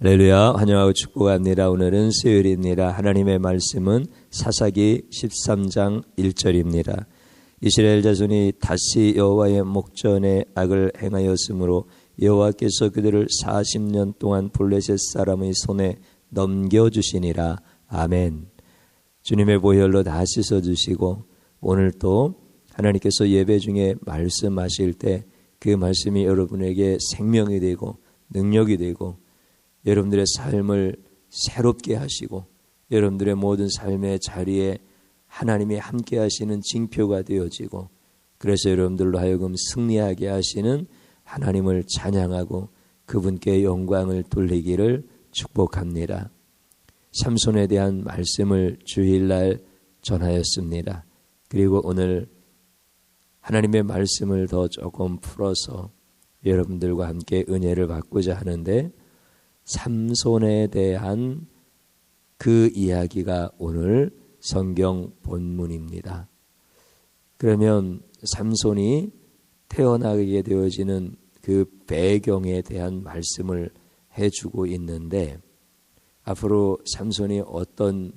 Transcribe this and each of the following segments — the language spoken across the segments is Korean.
할렐루야, 환영하고 축복합니다. 오늘은 수요일입니다. 하나님의 말씀은 사사기 13장 1절입니다. 이스라엘 자손이 다시 여호와의 목전에 악을 행하였으므로 여호와께서 그들을 40년 동안 블레셋 사람의 손에 넘겨주시니라. 아멘. 주님의 보혈로 다 씻어주시고 오늘 또 하나님께서 예배 중에 말씀하실 때 그 말씀이 여러분에게 생명이 되고 능력이 되고 여러분들의 삶을 새롭게 하시고 여러분들의 모든 삶의 자리에 하나님이 함께 하시는 징표가 되어지고 그래서 여러분들로 하여금 승리하게 하시는 하나님을 찬양하고 그분께 영광을 돌리기를 축복합니다. 삼손에 대한 말씀을 주일날 전하였습니다. 그리고 오늘 하나님의 말씀을 더 조금 풀어서 여러분들과 함께 은혜를 받고자 하는데 삼손에 대한 그 이야기가 오늘 성경 본문입니다. 그러면 삼손이 태어나게 되어지는 그 배경에 대한 말씀을 해주고 있는데 앞으로 삼손이 어떤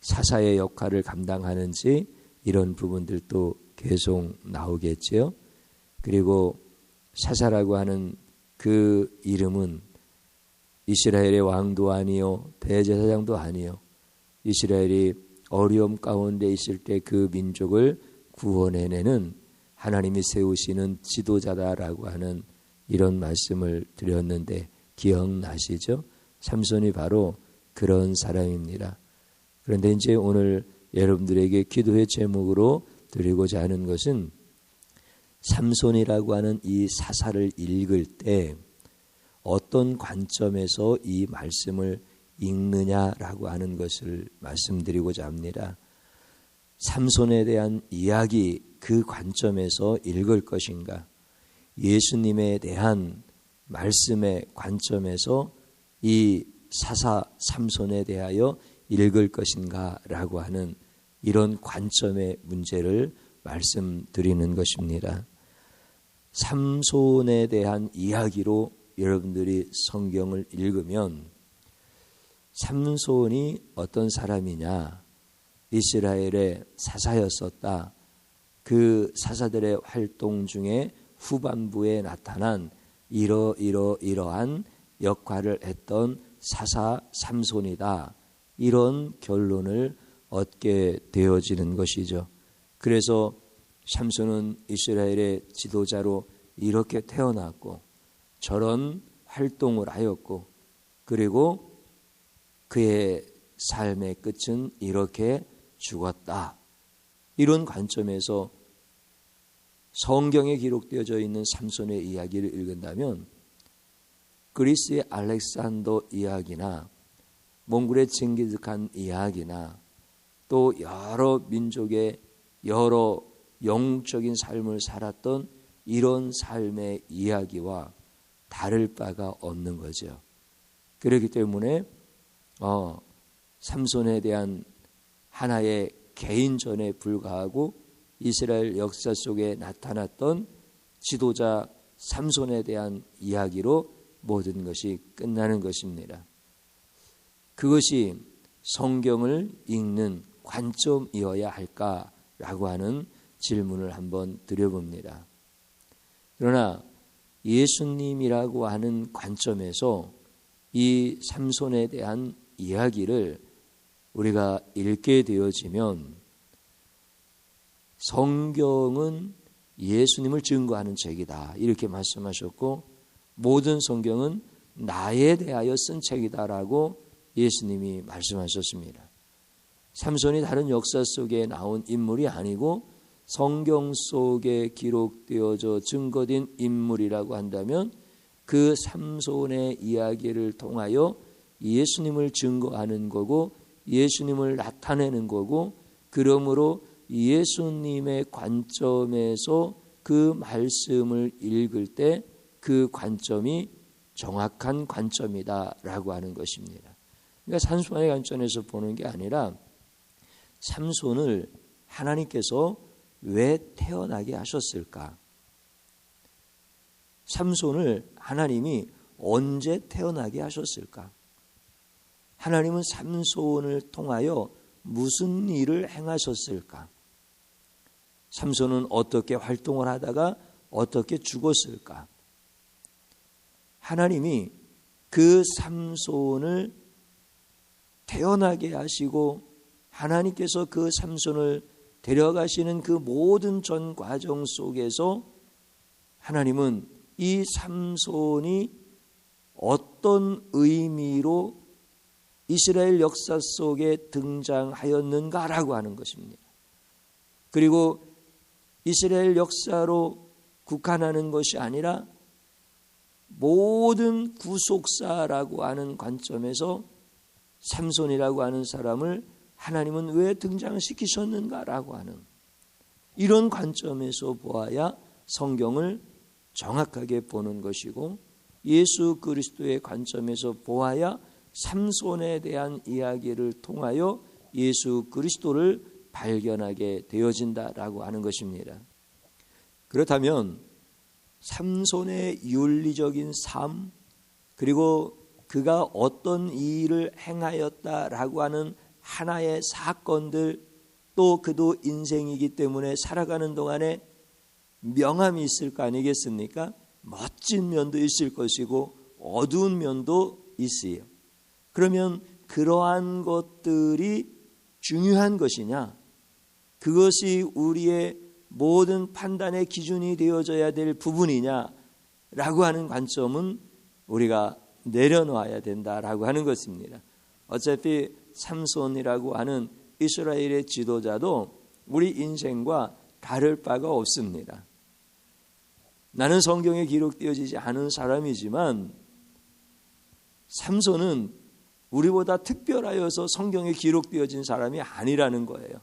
사사의 역할을 감당하는지 이런 부분들도 계속 나오겠지요. 그리고 사사라고 하는 그 이름은 이스라엘의 왕도 아니요 대제사장도 아니요 이스라엘이 어려움 가운데 있을 때 그 민족을 구원해내는 하나님이 세우시는 지도자다라고 하는 이런 말씀을 드렸는데 기억나시죠? 삼손이 바로 그런 사람입니다. 그런데 이제 오늘 여러분들에게 기도의 제목으로 드리고자 하는 것은 삼손이라고 하는 이 사사를 읽을 때 어떤 관점에서 이 말씀을 읽느냐라고 하는 것을 말씀드리고자 합니다. 삼손에 대한 이야기 그 관점에서 읽을 것인가? 예수님에 대한 말씀의 관점에서 이 사사 삼손에 대하여 읽을 것인가? 라고 하는 이런 관점의 문제를 말씀드리는 것입니다. 삼손에 대한 이야기로 여러분들이 성경을 읽으면 삼손이 어떤 사람이냐? 이스라엘의 사사였었다. 그 사사들의 활동 중에 후반부에 나타난 이러한 역할을 했던 사사 삼손이다. 이런 결론을 얻게 되어지는 것이죠. 그래서 삼손은 이스라엘의 지도자로 이렇게 태어났고 저런 활동을 하였고 그리고 그의 삶의 끝은 이렇게 죽었다. 이런 관점에서 성경에 기록되어져 있는 삼손의 이야기를 읽는다면 그리스의 알렉산더 이야기나 몽골의 징기스칸 이야기나 또 여러 민족의 여러 영적인 삶을 살았던 이런 삶의 이야기와 다를 바가 없는 거죠. 그렇기 때문에 삼손에 대한 하나의 개인전에 불과하고 이스라엘 역사 속에 나타났던 지도자 삼손에 대한 이야기로 모든 것이 끝나는 것입니다. 그것이 성경을 읽는 관점이어야 할까라고 하는 질문을 한번 드려봅니다. 그러나 예수님이라고 하는 관점에서 이 삼손에 대한 이야기를 우리가 읽게 되어지면 성경은 예수님을 증거하는 책이다 이렇게 말씀하셨고 모든 성경은 나에 대하여 쓴 책이다라고 예수님이 말씀하셨습니다. 삼손이 다른 역사 속에 나온 인물이 아니고 성경 속에 기록되어져 증거된 인물이라고 한다면 그 삼손의 이야기를 통하여 예수님을 증거하는 거고 예수님을 나타내는 거고 그러므로 예수님의 관점에서 그 말씀을 읽을 때 그 관점이 정확한 관점이다라고 하는 것입니다. 그러니까 삼손의 관점에서 보는 게 아니라 삼손을 하나님께서 왜 태어나게 하셨을까? 삼손을 하나님이 언제 태어나게 하셨을까? 하나님은 삼손을 통하여 무슨 일을 행하셨을까? 삼손은 어떻게 활동을 하다가 어떻게 죽었을까? 하나님이 그 삼손을 태어나게 하시고 하나님께서 그 삼손을 데려가시는 그 모든 전 과정 속에서 하나님은 이 삼손이 어떤 의미로 이스라엘 역사 속에 등장하였는가라고 하는 것입니다. 그리고 이스라엘 역사로 국한하는 것이 아니라 모든 구속사라고 하는 관점에서 삼손이라고 하는 사람을 하나님은 왜 등장시키셨는가라고 하는 이런 관점에서 보아야 성경을 정확하게 보는 것이고, 예수 그리스도의 관점에서 보아야 삼손에 대한 이야기를 통하여 예수 그리스도를 발견하게 되어진다라고 하는 것입니다. 그렇다면 삼손의 윤리적인 삶, 그리고 그가 어떤 일을 행하였다라고 하는 하나의 사건들, 또 그도 인생이기 때문에 살아가는 동안에 명함이 있을 거 아니겠습니까? 멋진 면도 있을 것이고 어두운 면도 있어요. 그러면 그러한 것들이 중요한 것이냐? 그것이 우리의 모든 판단의 기준이 되어져야 될 부분이냐라고 하는 관점은 우리가 내려놓아야 된다라고 하는 것입니다. 어차피 삼손이라고 하는 이스라엘의 지도자도 우리 인생과 다를 바가 없습니다. 나는 성경에 기록되어지지 않은 사람이지만 삼손은 우리보다 특별하여서 성경에 기록되어진 사람이 아니라는 거예요.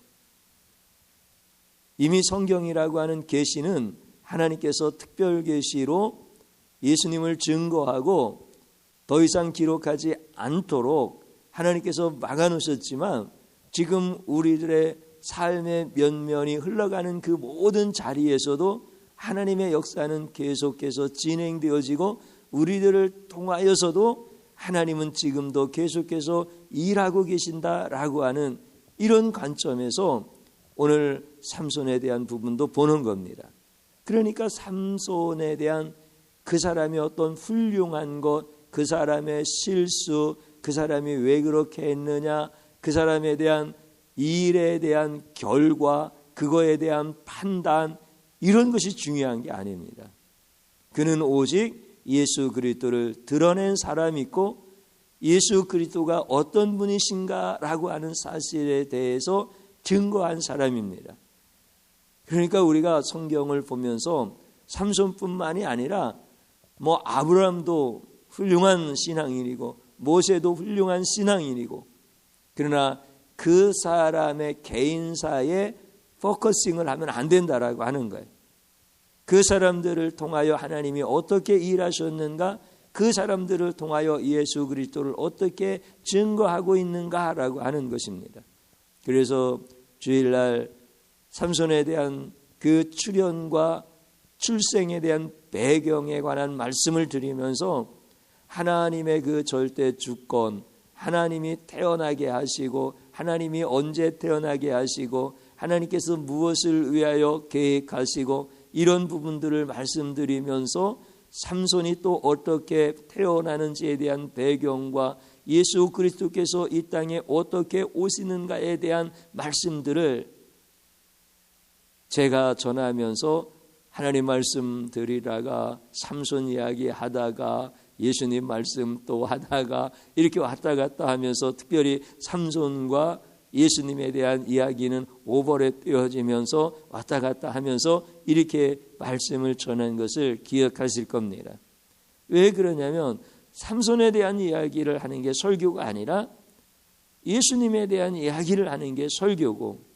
이미 성경이라고 하는 계시는 하나님께서 특별 계시로 예수님을 증거하고 더 이상 기록하지 않도록 하나님께서 막아놓으셨지만, 지금 우리들의 삶의 면면이 흘러가는 그 모든 자리에서도 하나님의 역사는 계속해서 진행되어지고, 우리들을 통하여서도 하나님은 지금도 계속해서 일하고 계신다라고 하는 이런 관점에서 오늘 삼손에 대한 부분도 보는 겁니다. 그러니까 삼손에 대한 그 사람의 어떤 훌륭한 것, 그 사람의 실수, 그 사람이 왜 그렇게 했느냐, 그 사람에 대한 일에 대한 결과, 그거에 대한 판단, 이런 것이 중요한 게 아닙니다. 그는 오직 예수 그리스도를 드러낸 사람이고, 예수 그리스도가 어떤 분이신가라고 하는 사실에 대해서 증거한 사람입니다. 그러니까 우리가 성경을 보면서 삼손뿐만이 아니라 아브라함도 훌륭한 신앙인이고 모세도 훌륭한 신앙인이고, 그러나 그 사람의 개인사에 포커싱을 하면 안 된다라고 하는 거예요. 그 사람들을 통하여 하나님이 어떻게 일하셨는가, 그 사람들을 통하여 예수 그리스도를 어떻게 증거하고 있는가라고 하는 것입니다. 그래서 주일날 삼손에 대한 그 출현과 출생에 대한 배경에 관한 말씀을 드리면서 하나님의 그 절대 주권, 하나님이 태어나게 하시고 하나님이 언제 태어나게 하시고 하나님께서 무엇을 위하여 계획하시고 이런 부분들을 말씀드리면서 삼손이 또 어떻게 태어나는지에 대한 배경과 예수 그리스도께서 이 땅에 어떻게 오시는가에 대한 말씀들을 제가 전하면서 하나님 말씀 드리다가 삼손 이야기 하다가 예수님 말씀 또 하다가 이렇게 왔다 갔다 하면서 특별히 삼손과 예수님에 대한 이야기는 오버랩 되어지면서 왔다 갔다 하면서 이렇게 말씀을 전한 것을 기억하실 겁니다. 왜 그러냐면 삼손에 대한 이야기를 하는 게 설교가 아니라 예수님에 대한 이야기를 하는 게 설교고,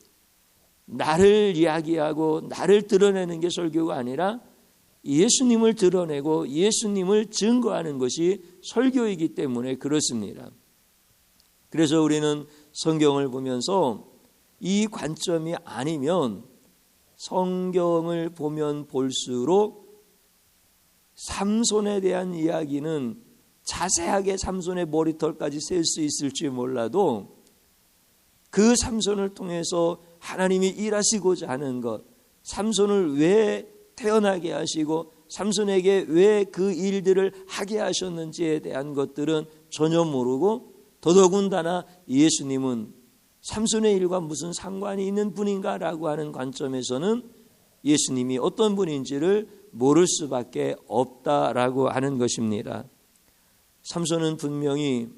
나를 이야기하고 나를 드러내는 게 설교가 아니라 예수님을 드러내고 예수님을 증거하는 것이 설교이기 때문에 그렇습니다. 그래서 우리는 성경을 보면서 이 관점이 아니면 성경을 보면 볼수록 삼손에 대한 이야기는 자세하게 삼손의 머리털까지 셀 수 있을지 몰라도 그 삼손을 통해서 하나님이 일하시고자 하는 것, 삼손을 왜 태어나게 하시고 삼손에게 왜 그 일들을 하게 하셨는지에 대한 것들은 전혀 모르고, 더더군다나 예수님은 삼손의 일과 무슨 상관이 있는 분인가라고 하는 관점에서는 예수님이 어떤 분인지를 모를 수밖에 없다라고 하는 것입니다. 삼손은 분명히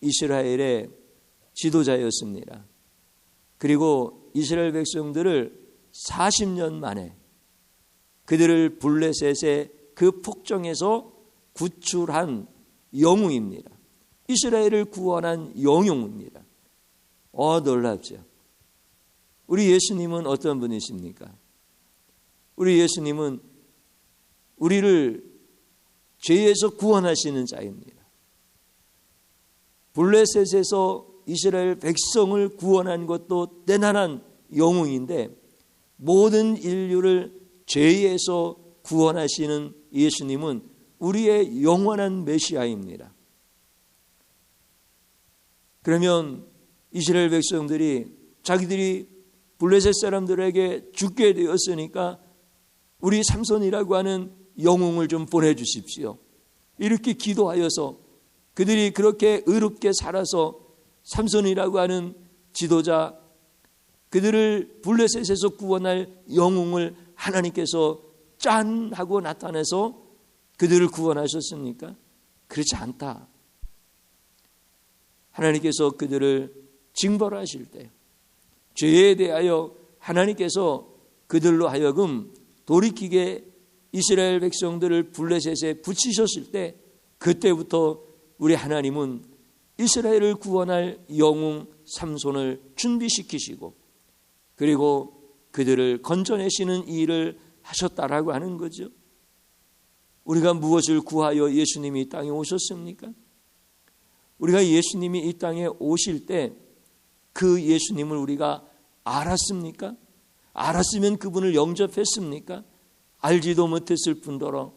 이스라엘의 지도자였습니다. 그리고 이스라엘 백성들을 40년 만에 그들을 블레셋의 그 폭정에서 구출한 영웅입니다. 이스라엘을 구원한 영웅입니다. 놀랍죠. 우리 예수님은 어떤 분이십니까? 우리 예수님은 우리를 죄에서 구원하시는 자입니다. 블레셋에서 이스라엘 백성을 구원한 것도 대단한 영웅인데, 모든 인류를 죄에서 구원하시는 예수님은 우리의 영원한 메시아입니다. 그러면 이스라엘 백성들이 자기들이 블레셋 사람들에게 죽게 되었으니까 우리 삼손이라고 하는 영웅을 좀 보내주십시오. 이렇게 기도하여서 그들이 그렇게 의롭게 살아서 삼손이라고 하는 지도자, 그들을 블레셋에서 구원할 영웅을 하나님께서 짠 하고 나타내서 그들을 구원하셨습니까? 그렇지 않다. 하나님께서 그들을 징벌하실 때, 죄에 대하여 하나님께서 그들로 하여금 돌이키게 이스라엘 백성들을 블레셋에 붙이셨을 때, 그때부터 우리 하나님은 이스라엘을 구원할 영웅 삼손을 준비시키시고, 그리고 그들을 건져내시는 일을 하셨다라고 하는 거죠. 우리가 무엇을 구하여 예수님이 이 땅에 오셨습니까? 우리가 예수님이 이 땅에 오실 때 그 예수님을 우리가 알았습니까? 알았으면 그분을 영접했습니까? 알지도 못했을 뿐더러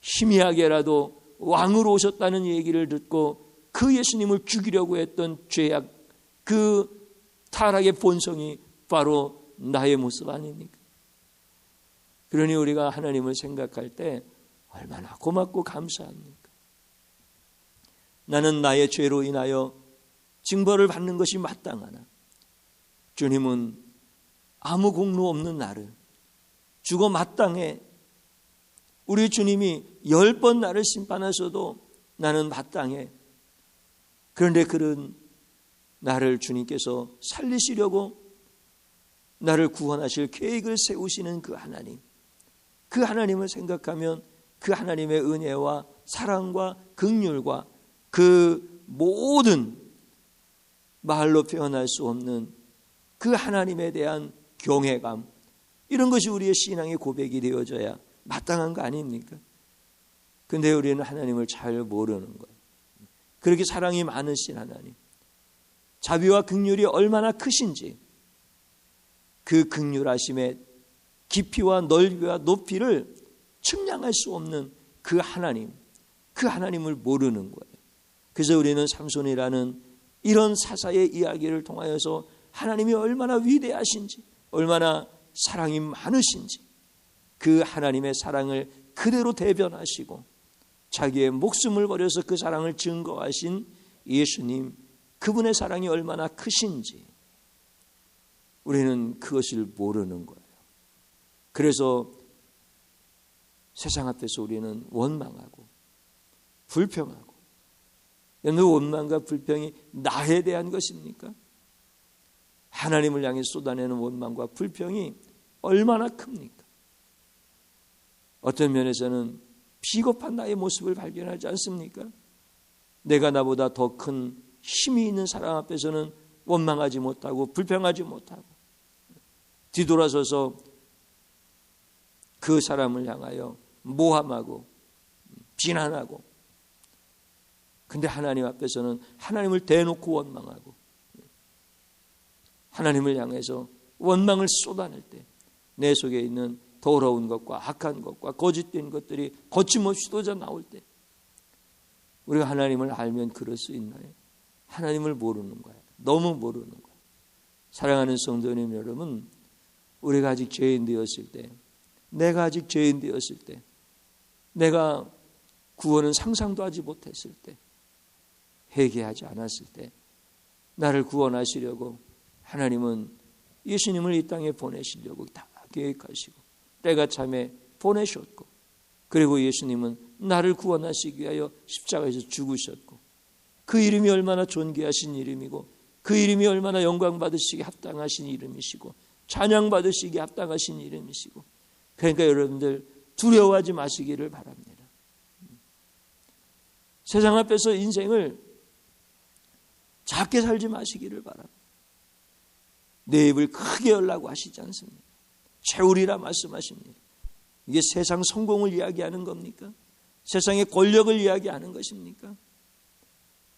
희미하게라도 왕으로 오셨다는 얘기를 듣고 그 예수님을 죽이려고 했던 죄악, 그 타락의 본성이 바로 나의 모습 아닙니까? 그러니 우리가 하나님을 생각할 때 얼마나 고맙고 감사합니까? 나는 나의 죄로 인하여 징벌을 받는 것이 마땅하나 주님은 아무 공로 없는 나를 죽어 마땅해, 우리 주님이 10번 나를 심판하셔도 나는 마땅해. 그런데 그런 나를 주님께서 살리시려고 나를 구원하실 계획을 세우시는 그 하나님, 그 하나님을 생각하면 그 하나님의 은혜와 사랑과 긍휼과 그 모든 말로 표현할 수 없는 그 하나님에 대한 경외감, 이런 것이 우리의 신앙의 고백이 되어져야 마땅한 거 아닙니까? 근데 우리는 하나님을 잘 모르는 거예요. 그렇게 사랑이 많으신 하나님, 자비와 긍휼이 얼마나 크신지, 그 긍휼하심의 깊이와 넓이와 높이를 측량할 수 없는 그 하나님, 그 하나님을 모르는 거예요. 그래서 우리는 삼손이라는 이런 사사의 이야기를 통하여서 하나님이 얼마나 위대하신지, 얼마나 사랑이 많으신지, 그 하나님의 사랑을 그대로 대변하시고 자기의 목숨을 버려서 그 사랑을 증거하신 예수님, 그분의 사랑이 얼마나 크신지 우리는 그것을 모르는 거예요. 그래서 세상 앞에서 우리는 원망하고 불평하고, 여러분, 원망과 불평이 나에 대한 것입니까? 하나님을 향해 쏟아내는 원망과 불평이 얼마나 큽니까? 어떤 면에서는 비겁한 나의 모습을 발견하지 않습니까? 내가 나보다 더 큰 힘이 있는 사람 앞에서는 원망하지 못하고 불평하지 못하고 뒤돌아서서 그 사람을 향하여 모함하고 비난하고, 근데 하나님 앞에서는 하나님을 대놓고 원망하고 하나님을 향해서 원망을 쏟아낼 때 내 속에 있는 더러운 것과 악한 것과 거짓된 것들이 거침없이 쏟아 나올 때 우리가 하나님을 알면 그럴 수 있나요? 하나님을 모르는 거예요. 너무 모르는 거예요. 사랑하는 성도님 여러분, 우리가 아직 죄인 되었을 때, 내가 아직 죄인 되었을 때, 내가 구원은 상상도 하지 못했을 때, 회개하지 않았을 때, 나를 구원하시려고 하나님은 예수님을 이 땅에 보내시려고 다 계획하시고 때가 참에 보내셨고, 그리고 예수님은 나를 구원하시기 위하여 십자가에서 죽으셨고, 그 이름이 얼마나 존귀하신 이름이고 그 이름이 얼마나 영광 받으시기 합당하신 이름이시고 찬양 받으시기 합당하신 이름이시고, 그러니까 여러분들 두려워하지 마시기를 바랍니다. 세상 앞에서 인생을 작게 살지 마시기를 바랍니다. 내 입을 크게 열라고 하시지 않습니까? 채우리라 말씀하십니다. 이게 세상 성공을 이야기하는 겁니까? 세상의 권력을 이야기하는 것입니까?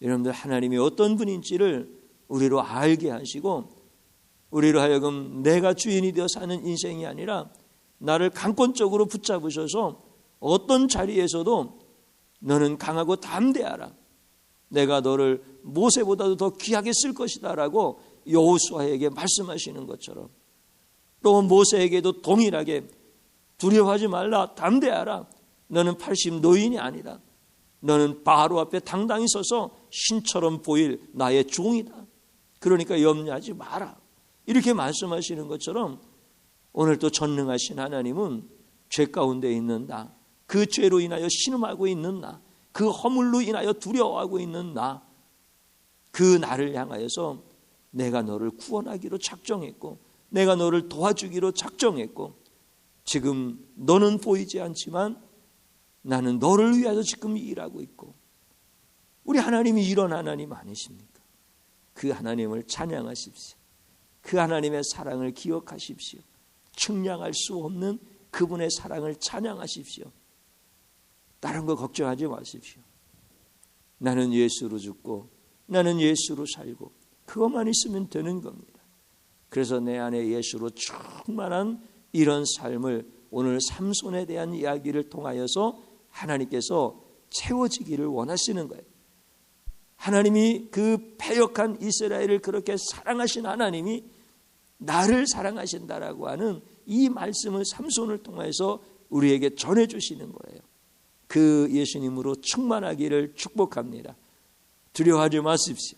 여러분들, 하나님이 어떤 분인지를 우리로 알게 하시고 우리로 하여금 내가 주인이 되어 사는 인생이 아니라 나를 강권적으로 붙잡으셔서 어떤 자리에서도 너는 강하고 담대하라, 내가 너를 모세보다도 더 귀하게 쓸 것이다 라고 여호수아에게 말씀하시는 것처럼, 또 모세에게도 동일하게 두려워하지 말라, 담대하라, 너는 80 노인이 아니라 너는 바로 앞에 당당히 서서 신처럼 보일 나의 종이다, 그러니까 염려하지 마라, 이렇게 말씀하시는 것처럼 오늘 또 전능하신 하나님은 죄 가운데 있는 나, 그 죄로 인하여 신음하고 있는 나, 그 허물로 인하여 두려워하고 있는 나, 그 나를 향하여서 내가 너를 구원하기로 작정했고 내가 너를 도와주기로 작정했고, 지금 너는 보이지 않지만 나는 너를 위하여 지금 일하고 있고, 우리 하나님이 이런 하나님 아니십니까? 그 하나님을 찬양하십시오. 그 하나님의 사랑을 기억하십시오. 측량할 수 없는 그분의 사랑을 찬양하십시오. 다른 거 걱정하지 마십시오. 나는 예수로 죽고 나는 예수로 살고, 그것만 있으면 되는 겁니다. 그래서 내 안에 예수로 충만한 이런 삶을 오늘 삼손에 대한 이야기를 통하여서 하나님께서 채워지기를 원하시는 거예요. 하나님이 그 패역한 이스라엘을 그렇게 사랑하신 하나님이 나를 사랑하신다라고 하는 이 말씀을 삼손을 통해서 우리에게 전해주시는 거예요. 그 예수님으로 충만하기를 축복합니다. 두려워하지 마십시오.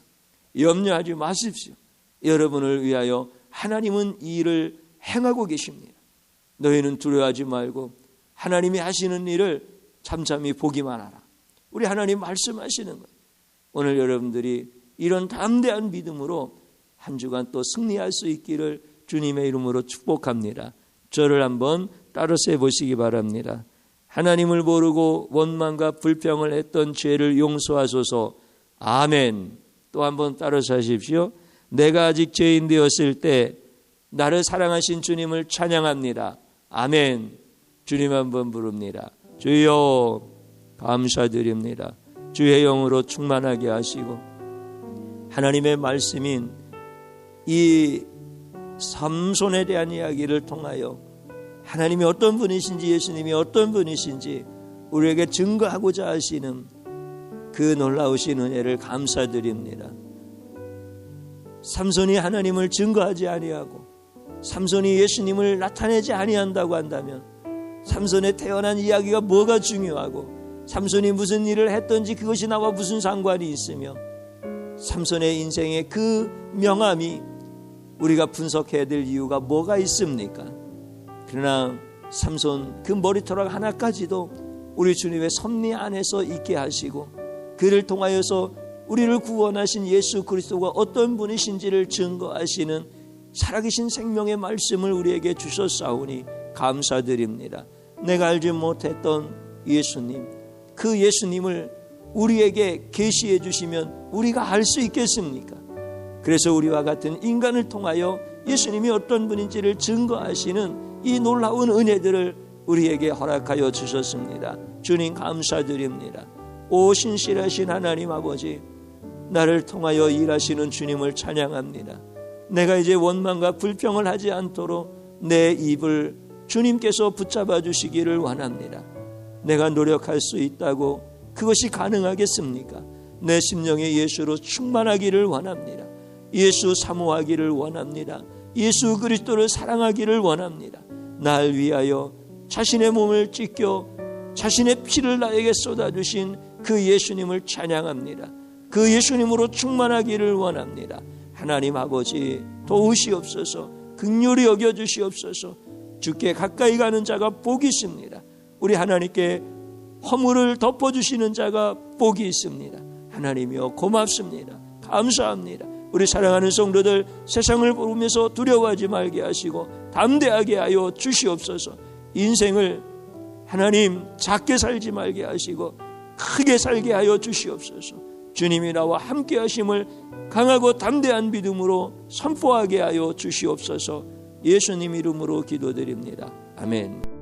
염려하지 마십시오. 여러분을 위하여 하나님은 이 일을 행하고 계십니다. 너희는 두려워하지 말고 하나님이 하시는 일을 잠잠히 보기만 하라. 우리 하나님 말씀하시는 거예요. 오늘 여러분들이 이런 담대한 믿음으로 한 주간 또 승리할 수 있기를 주님의 이름으로 축복합니다. 저를 한번 따라서 해보시기 바랍니다. 하나님을 모르고 원망과 불평을 했던 죄를 용서하소서. 아멘. 또 한번 따라서 하십시오. 내가 아직 죄인 되었을 때 나를 사랑하신 주님을 찬양합니다. 아멘. 주님 한번 부릅니다. 주여 감사드립니다. 주의 영으로 충만하게 하시고 하나님의 말씀인 이 삼손에 대한 이야기를 통하여 하나님이 어떤 분이신지, 예수님이 어떤 분이신지 우리에게 증거하고자 하시는 그 놀라우신 은혜를 감사드립니다. 삼손이 하나님을 증거하지 아니하고 삼손이 예수님을 나타내지 아니한다고 한다면 삼손의 태어난 이야기가 뭐가 중요하고 삼손이 무슨 일을 했던지 그것이 나와 무슨 상관이 있으며 삼손의 인생의 그 명암이 우리가 분석해야 될 이유가 뭐가 있습니까? 그러나 삼손 그 머리털 하나까지도 우리 주님의 섭리 안에서 있게 하시고 그를 통하여서 우리를 구원하신 예수 그리스도가 어떤 분이신지를 증거하시는 살아계신 생명의 말씀을 우리에게 주셨사오니 감사드립니다. 내가 알지 못했던 예수님, 그 예수님을 우리에게 계시해 주시면 우리가 알 수 있겠습니까? 그래서 우리와 같은 인간을 통하여 예수님이 어떤 분인지를 증거하시는 이 놀라운 은혜들을 우리에게 허락하여 주셨습니다. 주님 감사드립니다. 오 신실하신 하나님 아버지, 나를 통하여 일하시는 주님을 찬양합니다. 내가 이제 원망과 불평을 하지 않도록 내 입을 주님께서 붙잡아 주시기를 원합니다. 내가 노력할 수 있다고 그것이 가능하겠습니까? 내 심령에 예수로 충만하기를 원합니다. 예수 사모하기를 원합니다. 예수 그리스도를 사랑하기를 원합니다. 날 위하여 자신의 몸을 찢겨 자신의 피를 나에게 쏟아주신 그 예수님을 찬양합니다. 그 예수님으로 충만하기를 원합니다. 하나님 아버지 도우시옵소서. 긍휼히 여겨주시옵소서. 주께 가까이 가는 자가 복이 있습니다. 우리 하나님께 허물을 덮어주시는 자가 복이 있습니다. 하나님이여 고맙습니다. 감사합니다. 우리 사랑하는 성도들 세상을 보면서 두려워하지 말게 하시고 담대하게 하여 주시옵소서. 인생을 하나님 작게 살지 말게 하시고 크게 살게 하여 주시옵소서. 주님이 나와 함께 하심을 강하고 담대한 믿음으로 선포하게 하여 주시옵소서. 예수님 이름으로 기도드립니다. 아멘.